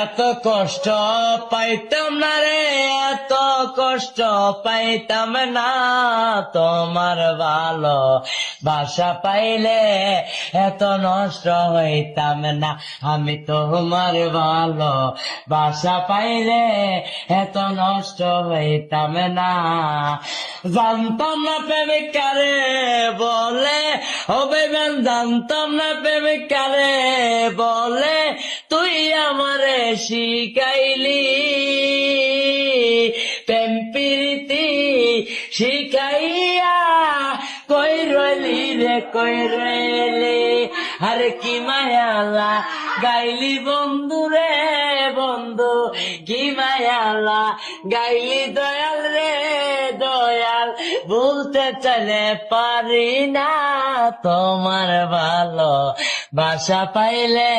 এত কষ্ট পাইতাম না রে, এত কষ্ট পাইতাম না, তোমার ভালো বাসা পাইলে এত নষ্ট হইতাম না। আমি তোমার ভালো বাসা পাইলে এত নষ্ট হইতাম না। জানতাম না প্রেমিক কারে বলে, ও বেবেন জানতাম না প্রেমিক কারে বলে, তুই আমারে শিখাইলি প্রেম প্রীতি শিখাইয়া, কই রইলি রে কই রইলি, আরে কি মায়ালা গাইলি বন্ধু রে বন্ধু, কি মায়ালা গাইলি দয়াল রে দয়াল, বলতে চলে পারি না, তোমার ভালো বাসা পাইলে